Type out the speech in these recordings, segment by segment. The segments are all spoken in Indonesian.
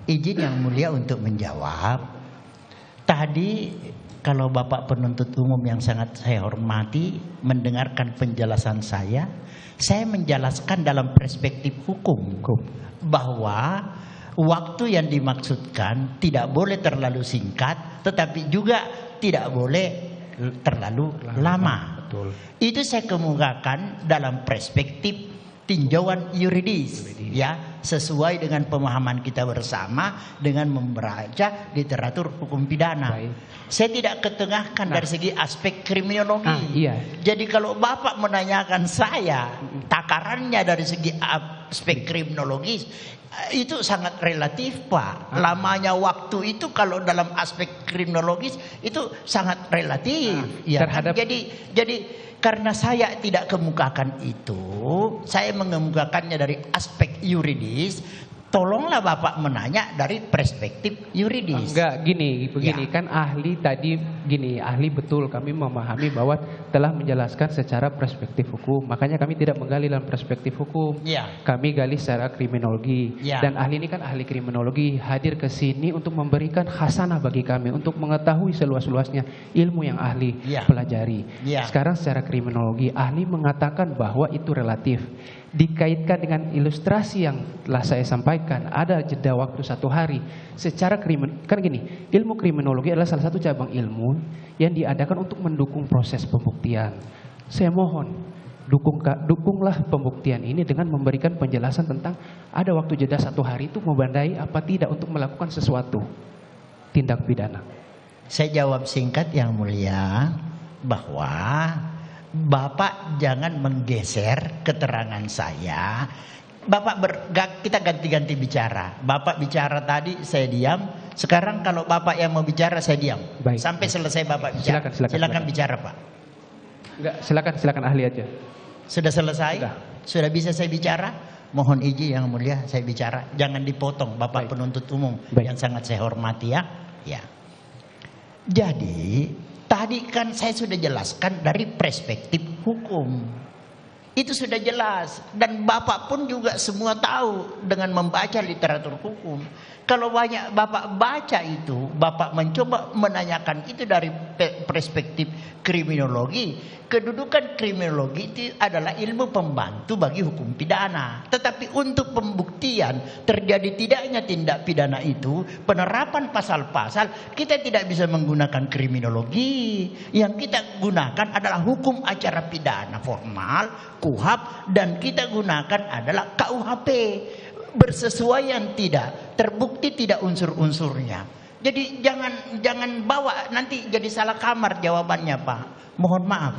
Izin Yang Mulia untuk menjawab. Tadi kalau Bapak penuntut umum yang sangat saya hormati mendengarkan penjelasan saya menjelaskan dalam perspektif hukum bahwa waktu yang dimaksudkan tidak boleh terlalu singkat, tetapi juga tidak boleh terlalu lama. Betul. Itu saya kemukakan dalam perspektif tinjauan yuridis, ya, sesuai dengan pemahaman kita bersama dengan membaca literatur hukum pidana. Baik. Saya tidak ketengahkan dari segi aspek kriminologi. Iya. Jadi kalau Bapak menanyakan saya takarannya dari segi aspek kriminologis, itu sangat relatif, Pak. Lamanya waktu itu kalau dalam aspek kriminologis itu sangat relatif. Ya, terhadap... Jadi karena saya tidak kemukakan itu, saya mengemukakannya dari aspek yuridis. Tolonglah Bapak menanya dari perspektif yuridis. Enggak, begini kan ahli tadi gini, ahli betul kami memahami bahwa telah menjelaskan secara perspektif hukum. Makanya kami tidak menggali dalam perspektif hukum. Ya. Kami gali secara kriminologi. Ya. Dan ahli ini kan ahli kriminologi, hadir ke sini untuk memberikan khasanah bagi kami untuk mengetahui seluas-luasnya ilmu yang ahli pelajari. Ya. Sekarang secara kriminologi ahli mengatakan bahwa itu relatif. Dikaitkan dengan ilustrasi yang telah saya sampaikan, ada jeda waktu 1 hari. Secara kan gini, ilmu kriminologi adalah salah satu cabang ilmu yang diadakan untuk mendukung proses pembuktian. Saya mohon, dukunglah pembuktian ini dengan memberikan penjelasan tentang ada waktu jeda 1 hari itu membandai apa tidak untuk melakukan sesuatu tindak pidana. Saya jawab singkat Yang Mulia bahwa Bapak jangan menggeser keterangan saya. Kita ganti-ganti bicara. Bapak bicara tadi, saya diam. Sekarang kalau Bapak yang mau bicara, saya diam. Baik. Sampai selesai Bapak bicara. Silakan bicara, Pak. Enggak, silakan ahli aja. Sudah selesai? Sudah bisa saya bicara? Mohon izin Yang Mulia, saya bicara. Jangan dipotong, Bapak penuntut umum yang sangat saya hormati, ya. Ya. Jadi tadi kan saya sudah jelaskan dari perspektif hukum. Itu sudah jelas. Dan Bapak pun juga semua tahu dengan membaca literatur hukum. Kalau banyak Bapak baca itu, Bapak mencoba menanyakan itu dari perspektif kriminologi. Kedudukan kriminologi itu adalah ilmu pembantu bagi hukum pidana. Tetapi untuk pembuktian terjadi tidaknya tindak pidana itu, penerapan pasal-pasal, kita tidak bisa menggunakan kriminologi. Yang kita gunakan adalah hukum acara pidana formal, KUHP, dan kita gunakan adalah KUHP. Bersesuaian tidak, terbukti tidak unsur-unsurnya. Jadi jangan bawa nanti jadi salah kamar jawabannya, Pak. Mohon maaf.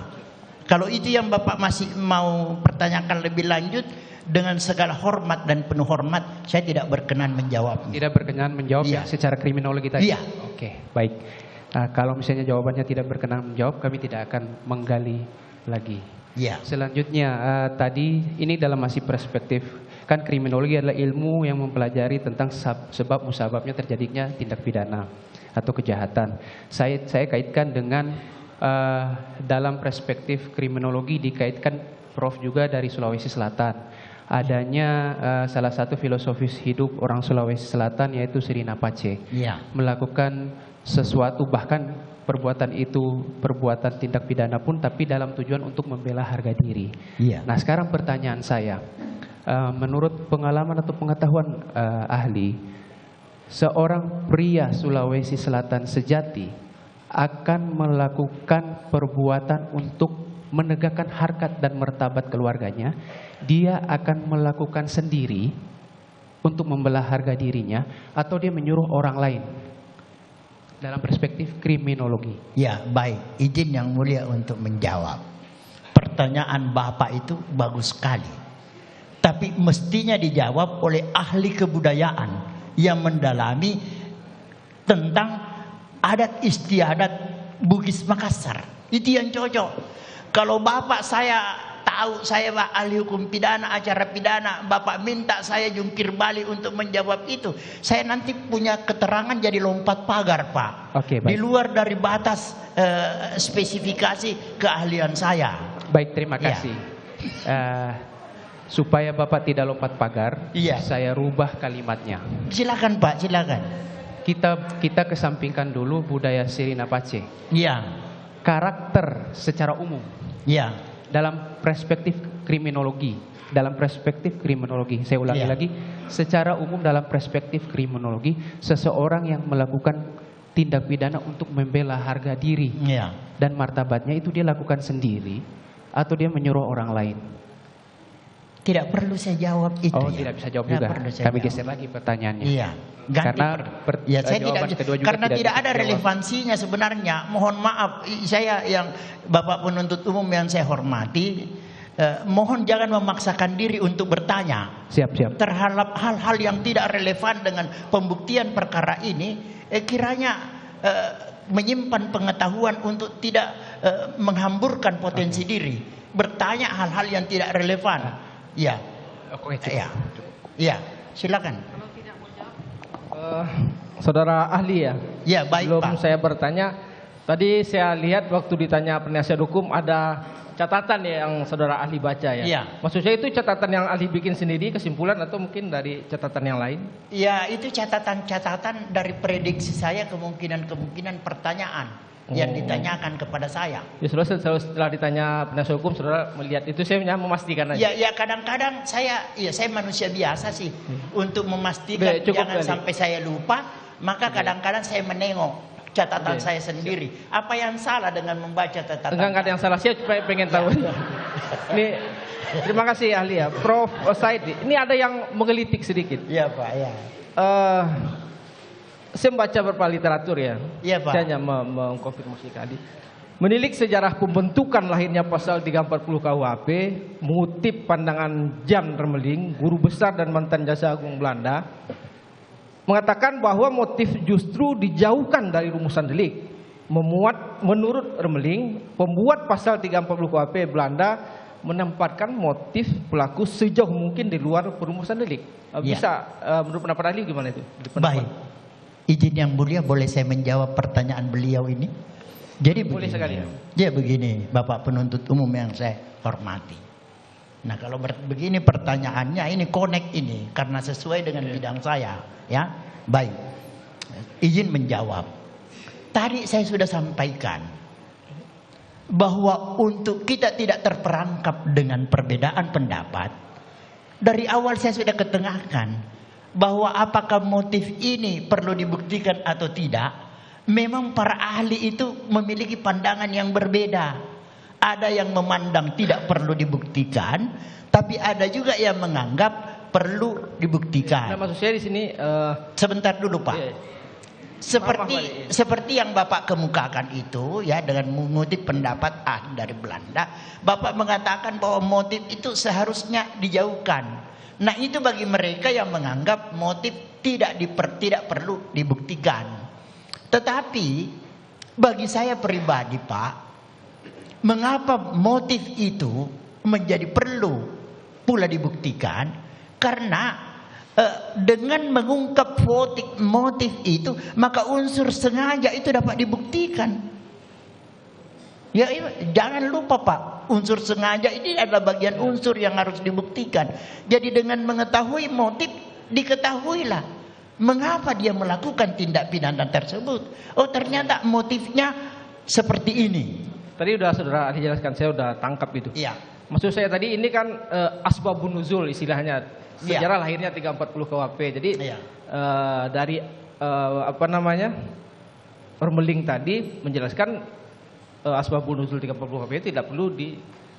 Kalau itu yang Bapak masih mau pertanyakan lebih lanjut, dengan segala hormat dan penuh hormat, saya tidak berkenan menjawab. Tidak berkenan menjawab yang secara kriminologi tadi? Iya. Oke, baik. Kalau misalnya jawabannya tidak berkenan menjawab, kami tidak akan menggali lagi. Iya. Selanjutnya, tadi ini dalam masih perspektif, kan kriminologi adalah ilmu yang mempelajari tentang sebab musababnya terjadinya tindak pidana atau kejahatan. Saya kaitkan dengan dalam perspektif kriminologi dikaitkan Prof juga dari Sulawesi Selatan. Adanya salah satu filosofis hidup orang Sulawesi Selatan yaitu Sirina Pace. Melakukan sesuatu, bahkan perbuatan itu perbuatan tindak pidana pun, tapi dalam tujuan untuk membela harga diri. Nah, sekarang pertanyaan saya, menurut pengalaman atau pengetahuan ahli, seorang pria Sulawesi Selatan sejati akan melakukan perbuatan untuk menegakkan harkat dan martabat keluarganya. Dia akan melakukan sendiri untuk membela harga dirinya, atau dia menyuruh orang lain dalam perspektif kriminologi. Ya, baik. Izin Yang Mulia untuk menjawab. Pertanyaan Bapak itu bagus sekali. Tapi mestinya dijawab oleh ahli kebudayaan yang mendalami tentang adat istiadat Bugis Makassar. Itu yang cocok. Kalau Bapak saya tahu saya ahli hukum pidana, acara pidana, Bapak minta saya jungkir balik untuk menjawab itu, saya nanti punya keterangan jadi lompat pagar, Pak. Oke, baik. Di luar dari batas spesifikasi keahlian saya. Baik, terima kasih. Supaya Bapak tidak lompat pagar, Iya. saya rubah kalimatnya. Silakan Pak, silakan. Kita kesampingkan dulu budaya Sirina Pace. Iya, Karakter secara umum iya, dalam perspektif kriminologi. Saya ulangi Iya. lagi, secara umum dalam perspektif kriminologi, seseorang yang melakukan tindak pidana untuk membela harga diri iya. dan martabatnya itu dia lakukan sendiri atau dia menyuruh orang lain. Tidak perlu saya jawab itu. Oh, ya. tidak bisa jawab Tidak juga. perlu saya Kami jawab. geser lagi pertanyaannya. Iya. Ganti Karena ya saya jawaban tidak kedua juga karena tidak bisa ada dijawab. relevansinya sebenarnya. Mohon maaf, saya yang Bapak penuntut umum yang saya hormati, mohon jangan memaksakan diri untuk bertanya Siap. terhadap hal-hal yang tidak relevan dengan pembuktian perkara ini. Kiranya menyimpan pengetahuan untuk tidak menghamburkan potensi diri, bertanya hal-hal yang tidak relevan. Ya, Oke, cukup. ya, silakan. Saudara ahli ya. Ya, baik Belum Pak. saya bertanya. Tadi saya lihat waktu ditanya penasihat hukum ada catatan ya yang saudara ahli baca ya. Iya. Maksud saya itu catatan yang ahli bikin sendiri kesimpulan atau mungkin dari catatan yang lain? Ya, itu catatan-catatan dari prediksi saya, kemungkinan-kemungkinan pertanyaan yang ditanyakan kepada saya. Ya setelah ditanya penasihat hukum saudara melihat itu saya hanya memastikan aja. Ya, kadang-kadang saya manusia biasa sih untuk memastikan Baik, cukup jangan kali. sampai saya lupa, maka kadang-kadang saya menengok catatan Oke. saya sendiri. Apa yang salah dengan membaca catatan? Enggak ada yang salah, saya cuma pengen tahu. Ini terima kasih ahli ya, Prof. Said. Ini ada yang menggelitik sedikit. Iya, Pak, ya. Saya membaca beberapa literatur ya. Iya, Pak. Saya hanya mengkonfirmasi tadi. Menilik sejarah pembentukan lahirnya pasal 340 KUHP, mengutip pandangan Jan Remeling, guru besar dan mantan Jaksa Agung Belanda, mengatakan bahwa motif justru dijauhkan dari rumusan delik. Menurut Remeling, pembuat pasal 340 KUHP Belanda menempatkan motif pelaku sejauh mungkin di luar perumusan delik. Bisa menurut pendapat ahli gimana itu? Baik. Izin yang mulia, boleh saya menjawab pertanyaan beliau ini? Jadi Boleh begini, sekali ya. Dia begini, Bapak penuntut umum yang saya hormati. Nah, kalau begini pertanyaannya, ini connect ini karena sesuai dengan bidang saya, ya. Baik. Izin menjawab. Tadi saya sudah sampaikan bahwa untuk kita tidak terperangkap dengan perbedaan pendapat, dari awal saya sudah ketengahkan bahwa apakah motif ini perlu dibuktikan atau tidak. Memang para ahli itu memiliki pandangan yang berbeda. Ada yang memandang tidak perlu dibuktikan, tapi ada juga yang menganggap perlu dibuktikan. Nah, maksud saya di sini Sebentar dulu Pak. iya. Seperti yang Bapak kemukakan itu ya, dengan mengutip pendapat ahli dari Belanda, Bapak mengatakan bahwa motif itu seharusnya dijauhkan. Nah, itu bagi mereka yang menganggap motif tidak perlu dibuktikan. Tetapi bagi saya pribadi Pak, mengapa motif itu menjadi perlu pula dibuktikan? Karena dengan mengungkap motif itu, maka unsur sengaja itu dapat dibuktikan. Ya, jangan lupa Pak, unsur sengaja ini adalah bagian unsur yang harus dibuktikan. Jadi dengan mengetahui motif, diketahuilah mengapa dia melakukan tindak pidana tersebut. Oh, ternyata motifnya seperti ini. Tadi udah saudara ahli jelaskan, saya udah tangkap itu. Iya. Maksud saya tadi ini kan asbabun nuzul istilahnya, Iya. sejarah lahirnya 340 KUHP. Jadi Iya. dari Remeling tadi menjelaskan asbabun nuzul 340 KUHP tidak perlu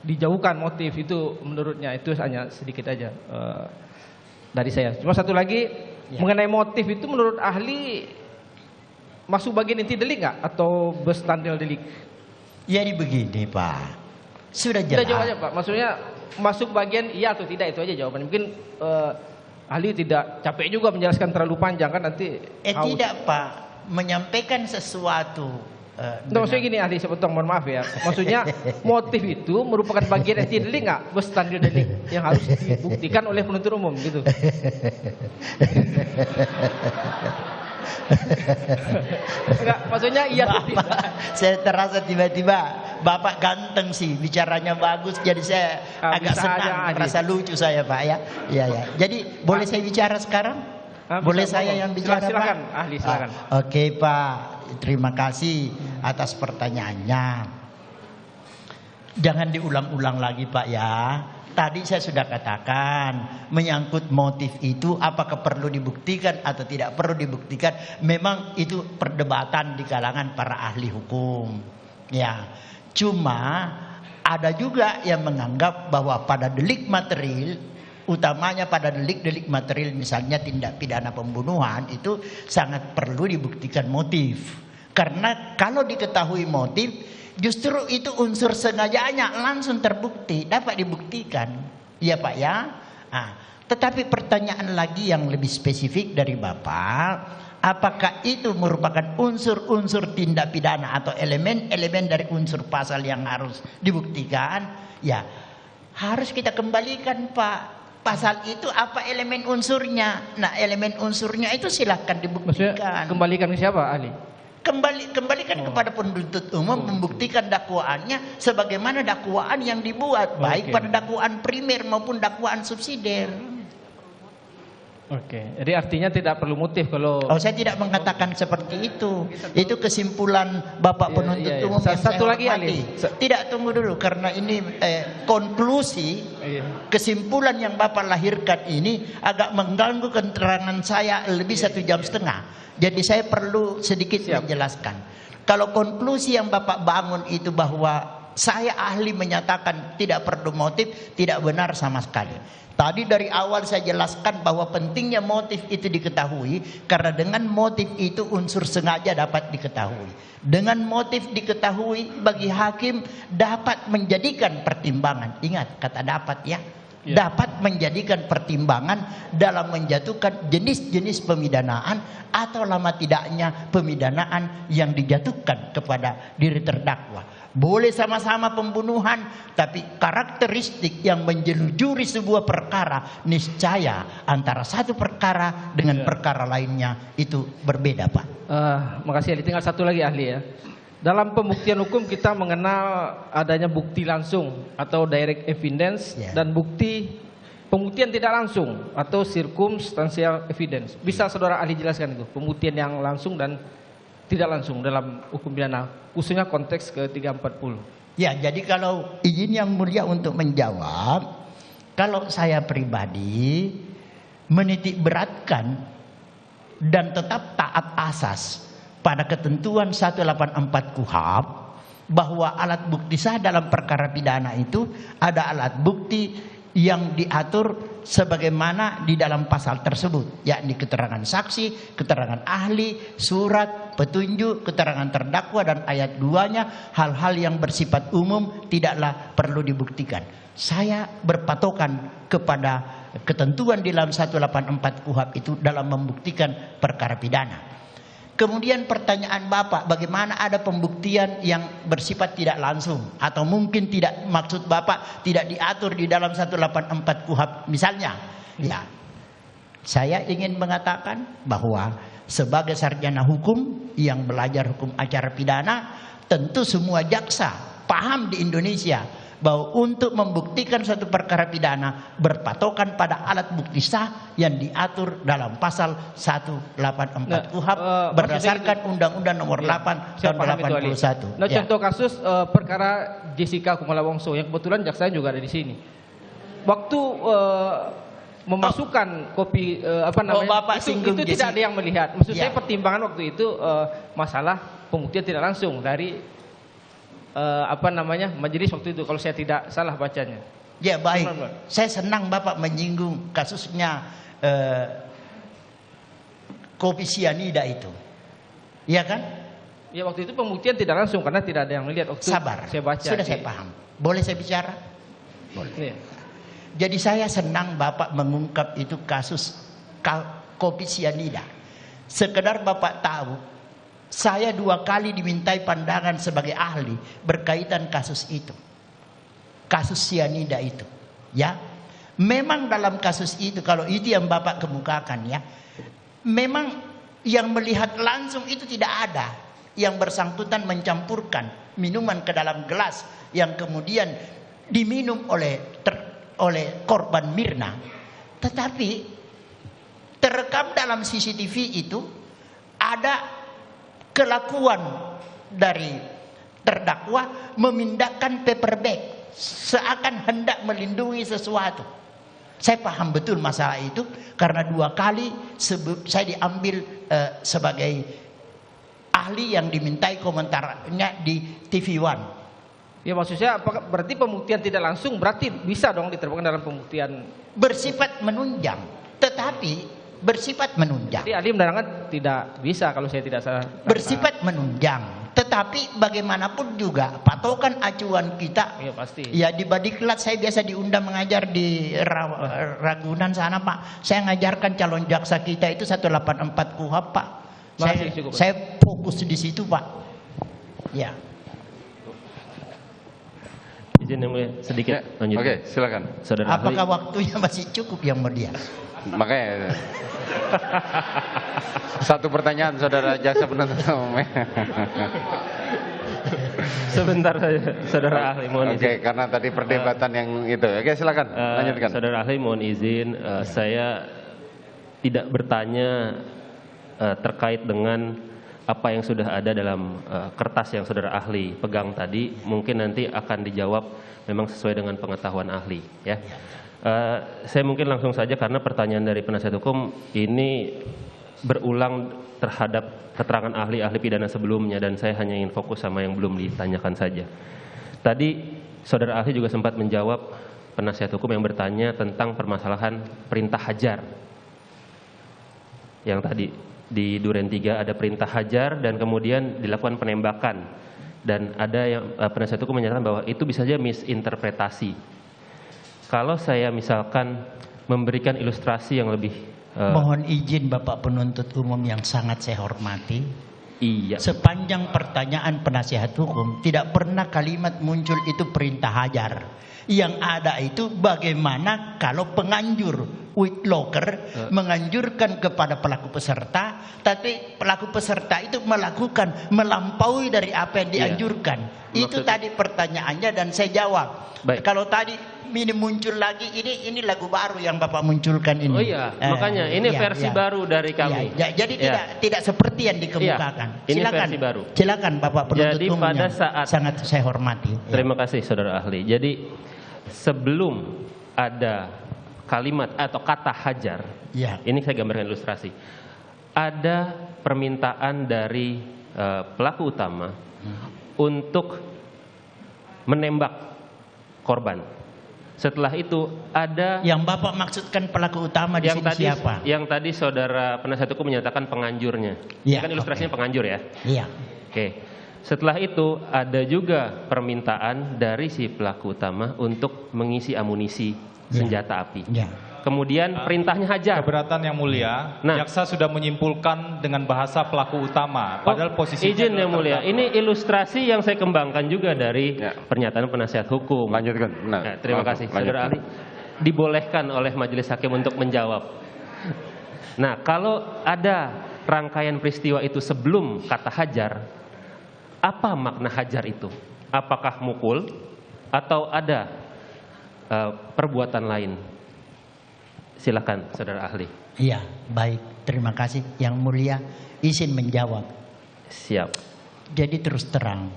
dijauhkan motif itu, menurutnya itu hanya sedikit aja dari saya. Cuma satu lagi mengenai motif itu menurut ahli masuk bagian inti delik nggak atau bestandil delik? Jadi begini Pak, sudah jelas. Kita jawab aja Pak, maksudnya masuk bagian iya atau tidak, itu aja jawabannya. Mungkin ahli tidak capek juga menjelaskan terlalu panjang kan nanti haus. Tidak Pak, menyampaikan sesuatu. Nggak, maksudnya gini ahli, saya potong, mohon maaf ya. Maksudnya motif itu merupakan bagian inti delik nggak? Bestandil delik yang harus dibuktikan oleh penuntut umum gitu. Enggak, maksudnya iya atau tidak? Saya terasa tiba-tiba Bapak ganteng sih, bicaranya bagus, jadi saya agak bisa senang, aja, Adi. merasa lucu saya Pak ya. Ya ya. Jadi boleh saya bicara sekarang? Boleh Bisa, saya monggo. yang bicara Silakan, Pak? ahli, silakan. Oke Pak, terima kasih atas pertanyaannya. Jangan diulang-ulang lagi Pak ya. Tadi saya sudah katakan, menyangkut motif itu apakah perlu dibuktikan atau tidak perlu dibuktikan, memang itu perdebatan di kalangan para ahli hukum. Ya, cuma ada juga yang menganggap bahwa pada delik material, utamanya pada delik-delik material misalnya tindak pidana pembunuhan, itu sangat perlu dibuktikan motif. Karena kalau diketahui motif, justru itu unsur sengajanya langsung terbukti, dapat dibuktikan. Ya Pak ya. Tetapi pertanyaan lagi yang lebih spesifik dari Bapak, apakah itu merupakan unsur-unsur tindak pidana atau elemen-elemen dari unsur pasal yang harus dibuktikan? Ya, harus kita kembalikan Pak. Pasal itu apa elemen unsurnya? Nah, elemen unsurnya itu silahkan Maksudnya dibuktikan. kembalikan ke siapa, ahli? Kembalikan kepada penuntut umum membuktikan dakwaannya sebagaimana dakwaan yang dibuat, baik pada dakwaan primer maupun dakwaan subsidiar. Oke, jadi artinya tidak perlu motif kalau... Oh, saya tidak mengatakan seperti itu. Itu kesimpulan Bapak penuntut umum yang Satu saya lagi, hormati. Ali. Tidak, tunggu dulu, karena ini konklusi kesimpulan yang Bapak lahirkan ini agak mengganggu keterangan saya lebih 1,5 jam. Jadi saya perlu sedikit menjelaskan. Kalau konklusi yang Bapak bangun itu bahwa saya ahli menyatakan tidak perlu motif, tidak benar sama sekali. Tadi dari awal saya jelaskan bahwa pentingnya motif itu diketahui, karena dengan motif itu unsur sengaja dapat diketahui. Dengan motif diketahui, bagi hakim dapat menjadikan pertimbangan. Ingat kata dapat ya. Dapat menjadikan pertimbangan dalam menjatuhkan jenis-jenis pemidanaan atau lama tidaknya pemidanaan yang dijatuhkan kepada diri terdakwa. Boleh sama-sama pembunuhan, tapi karakteristik yang menjelujuri sebuah perkara niscaya antara satu perkara dengan perkara lainnya itu berbeda Pak. Makasih ahli. Tinggal satu lagi ahli ya. Dalam pembuktian hukum kita mengenal adanya bukti langsung atau direct evidence dan bukti pembuktian tidak langsung atau circumstantial evidence. Bisa saudara ahli jelaskan itu pembuktian yang langsung dan tidak langsung dalam hukum pidana, khususnya konteks ke 340. Ya, jadi kalau izin yang mulia untuk menjawab, kalau saya pribadi menitik beratkan dan tetap taat asas pada ketentuan 184 KUHP bahwa alat bukti sah dalam perkara pidana itu ada alat bukti yang diatur sebagaimana di dalam pasal tersebut, yakni keterangan saksi, keterangan ahli, surat, petunjuk, keterangan terdakwa, dan ayat 2-nya hal-hal yang bersifat umum tidaklah perlu dibuktikan. Saya berpatokan kepada ketentuan di dalam 184 KUHP itu dalam membuktikan perkara pidana. Kemudian pertanyaan Bapak, bagaimana ada pembuktian yang bersifat tidak langsung atau mungkin tidak, maksud Bapak tidak diatur di dalam 184 KUHP misalnya. Ya, saya ingin mengatakan bahwa sebagai sarjana hukum yang belajar hukum acara pidana, tentu semua jaksa paham di Indonesia bahwa untuk membuktikan suatu perkara pidana berpatokan pada alat bukti sah yang diatur dalam pasal 184 KUHP berdasarkan Undang-Undang Nomor 8 tahun 81. Nah, contoh kasus perkara Jessica Kumala Wongso yang kebetulan jaksa juga ada di sini. Waktu memasukkan kopi Bapak itu tidak ada yang melihat. Maksud saya pertimbangan waktu itu masalah pembuktian tidak langsung dari majelis waktu itu, kalau saya tidak salah bacanya. Ya baik, saya senang Bapak menyinggung kasusnya kopi sianida itu, ya kan? Ya waktu itu pembuktian tidak langsung karena tidak ada yang melihat. Waktu sabar, saya baca, sudah saya paham. Boleh saya bicara? Boleh. Jadi saya senang Bapak mengungkap itu kasus kopi sianida. Sekedar Bapak tahu, saya 2 kali dimintai pandangan sebagai ahli berkaitan kasus itu. Kasus sianida itu. Ya. Memang dalam kasus itu, kalau itu yang Bapak kemukakan ya, memang yang melihat langsung itu tidak ada. Yang bersangkutan mencampurkan minuman ke dalam gelas yang kemudian diminum oleh korban Mirna. Tetapi terekam dalam CCTV itu ada kelakuan dari terdakwa memindahkan paper bag seakan hendak melindungi sesuatu. Saya paham betul masalah itu karena 2 kali saya diambil sebagai ahli yang dimintai komentarnya di TV One. Ya maksudnya apakah berarti pembuktian tidak langsung berarti bisa dong diterapkan dalam pembuktian Bersifat menunjang, tetapi bersifat menunjang. Jadi ahli menerangkan tidak bisa kalau saya tidak salah. Bersifat menunjang, tetapi bagaimanapun juga patokan acuan kita. Ya pasti. Ya di Badiklat saya biasa diundang mengajar di Ragunan sana Pak. Saya ngajarkan calon jaksa kita itu 184 KUHP Pak. Saya fokus di situ Pak. Ya. Izin yang mulia sedikit lanjut. Oke, silakan. Saudara Apakah ahli. waktunya masih cukup yang mulia? Makanya satu pertanyaan saudara jaksa penuntut umum. Sebentar saja, saudara ahli mohon izin. Oke, karena tadi perdebatan yang itu. Oke, silakan lanjutkan. Saudara ahli mohon izin, saya tidak bertanya terkait dengan apa yang sudah ada dalam kertas yang saudara ahli pegang tadi. Mungkin nanti akan dijawab memang sesuai dengan pengetahuan ahli, ya. Saya mungkin langsung saja karena pertanyaan dari penasihat hukum ini berulang terhadap keterangan ahli-ahli pidana sebelumnya dan saya hanya ingin fokus sama yang belum ditanyakan saja. Tadi saudara ahli juga sempat menjawab penasihat hukum yang bertanya tentang permasalahan perintah hajar. Yang tadi di Duren 3 ada perintah hajar dan kemudian dilakukan penembakan. Dan ada yang penasihat hukum menyatakan bahwa itu bisa saja misinterpretasi. Kalau saya misalkan memberikan ilustrasi yang lebih Mohon izin Bapak penuntut umum yang sangat saya hormati. iya. Sepanjang pertanyaan penasihat hukum tidak pernah kalimat muncul itu perintah hajar. Yang ada itu bagaimana kalau penganjur Whitlocker menganjurkan kepada pelaku peserta, tapi pelaku peserta itu melampaui dari apa yang dianjurkan. Itu tadi pertanyaannya dan saya jawab. Baik. Kalau tadi ini muncul lagi, ini lagu baru yang Bapak munculkan ini. Oh iya, makanya ini versi baru dari kami. Jadi tidak seperti yang dikemukakan. Ini Silakan, versi baru. silakan Bapak penuntut Jadi umum pada yang saat sangat saya hormati. Terima kasih saudara ahli. Jadi sebelum ada kalimat atau kata hajar, ini saya gambarkan ilustrasi. Ada permintaan dari pelaku utama untuk menembak korban. Setelah itu ada Yang Bapak maksudkan pelaku utama di yang sini tadi siapa? yang tadi saudara penasihat hukum menyatakan penganjurnya. Ya, Ini kan ilustrasinya penganjur ya. Iya. Oke. Setelah itu ada juga permintaan dari si pelaku utama untuk mengisi amunisi senjata api. Ya. Kemudian perintahnya hajar. Keberatan yang mulia, Nah. jaksa sudah menyimpulkan dengan bahasa pelaku utama. Padahal posisinya Izin adalah yang mulia, terdakwa. ini ilustrasi yang saya kembangkan juga dari pernyataan penasihat hukum. Lanjutkan. Nah, Nah, terima kasih, saudara ahli. Dibolehkan oleh majelis hakim untuk menjawab. Nah, kalau ada rangkaian peristiwa itu sebelum kata hajar, apa makna hajar itu? Apakah mukul atau ada perbuatan lain? Silakan, saudara ahli. Iya, baik. Terima kasih. Yang mulia izin menjawab. Siap. Jadi terus terang,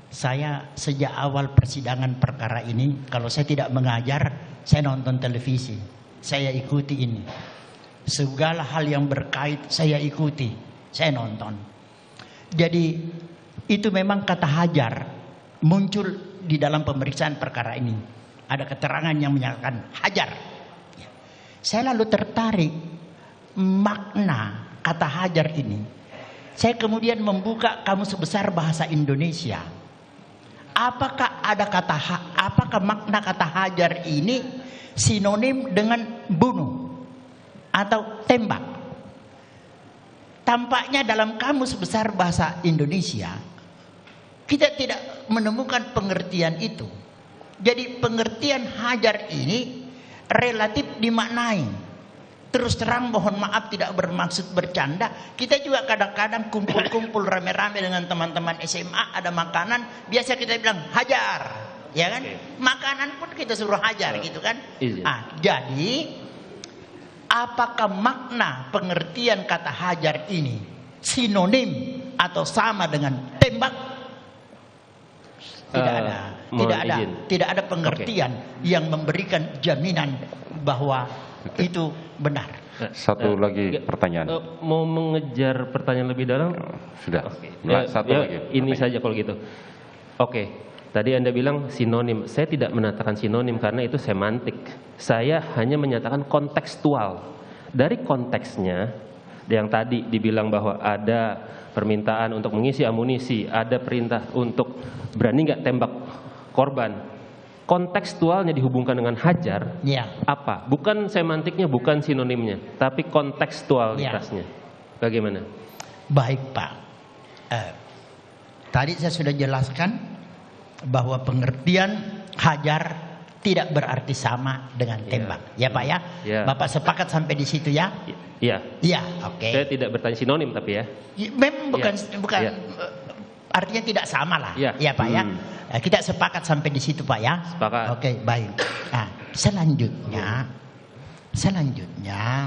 saya sejak awal persidangan perkara ini, kalau saya tidak mengajar, saya nonton televisi. Saya ikuti ini. Segala hal yang berkait saya ikuti. Saya nonton. Jadi itu memang kata hajar muncul di dalam pemeriksaan perkara ini. Ada keterangan yang menyatakan hajar. Saya lalu tertarik makna kata hajar ini. Saya kemudian membuka Kamus Besar Bahasa Indonesia. Apakah makna kata hajar ini sinonim dengan bunuh atau tembak? Tampaknya dalam Kamus Besar Bahasa Indonesia kita tidak menemukan pengertian itu. Jadi pengertian hajar ini relatif dimaknai. terus terang mohon maaf tidak bermaksud bercanda. Kita juga kadang-kadang kumpul-kumpul rame-rame dengan teman-teman SMA, ada makanan, biasa kita bilang hajar, ya kan? Makanan pun kita suruh hajar gitu kan? Jadi apakah makna pengertian kata hajar ini sinonim atau sama dengan tembak? Tidak ada pengertian yang memberikan jaminan bahwa itu benar. Satu lagi pertanyaan. Mau mengejar pertanyaan lebih dalam? Sudah. Satu lagi. Ini saja kalau gitu. Oke. Tadi Anda bilang sinonim. Saya tidak mengatakan sinonim karena itu semantik. Saya hanya menyatakan kontekstual. Dari konteksnya, yang tadi dibilang bahwa ada permintaan untuk mengisi amunisi, ada perintah untuk berani nggak tembak korban. Kontekstualnya dihubungkan dengan hajar, apa? Bukan semantiknya, bukan sinonimnya, tapi kontekstualitasnya. Bagaimana? Baik Pak. Tadi saya sudah jelaskan bahwa pengertian hajar tidak berarti sama dengan tembak. Ya Pak ya? Bapak sepakat sampai di situ ya? Iya. Iya, oke. Saya tidak bertanya sinonim tapi ya. Memang bukan artinya tidak sama lah. Ya Pak ya. Kita sepakat sampai di situ Pak ya. Sepakat. Oke, baik. Nah, selanjutnya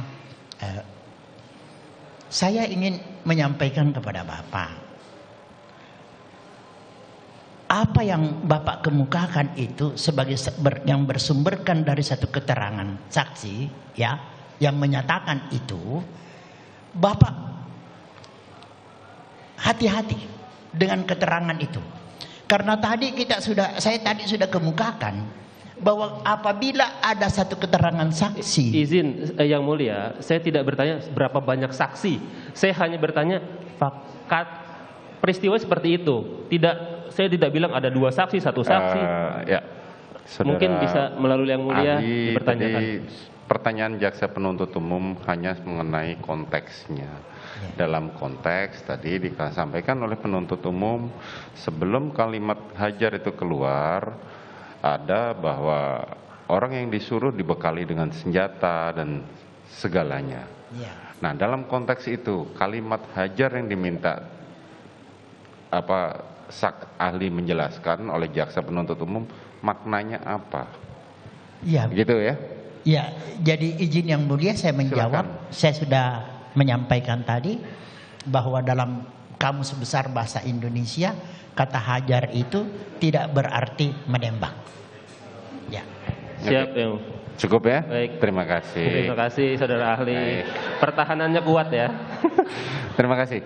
saya ingin menyampaikan kepada Bapak, apa yang Bapak kemukakan itu sebagai yang bersumberkan dari satu keterangan saksi ya, yang menyatakan itu, Bapak hati-hati dengan keterangan itu. Karena saya tadi sudah kemukakan bahwa apabila ada satu keterangan saksi. Izin Yang Mulia, saya tidak bertanya berapa banyak saksi. Saya hanya bertanya fakat peristiwa seperti itu. Saya tidak bilang ada 2 saksi, 1 saksi. Mungkin bisa melalui Yang Mulia dipertanyakan. Pertanyaan jaksa penuntut umum hanya mengenai konteksnya. Dalam konteks tadi disampaikan oleh penuntut umum, sebelum kalimat hajar itu keluar, ada bahwa orang yang disuruh dibekali dengan senjata dan segalanya. Nah, dalam konteks itu kalimat hajar yang diminta ahli menjelaskan oleh jaksa penuntut umum, maknanya apa? Gitu ya? Ya, jadi izin Yang Mulia saya menjawab. Silakan. Saya sudah menyampaikan tadi bahwa dalam Kamus Besar Bahasa Indonesia kata hajar itu tidak berarti menembak. Ya. Siap Yang. Cukup ya? Baik. Terima kasih. Terima kasih saudara ahli. Pertahanannya kuat ya. Terima kasih.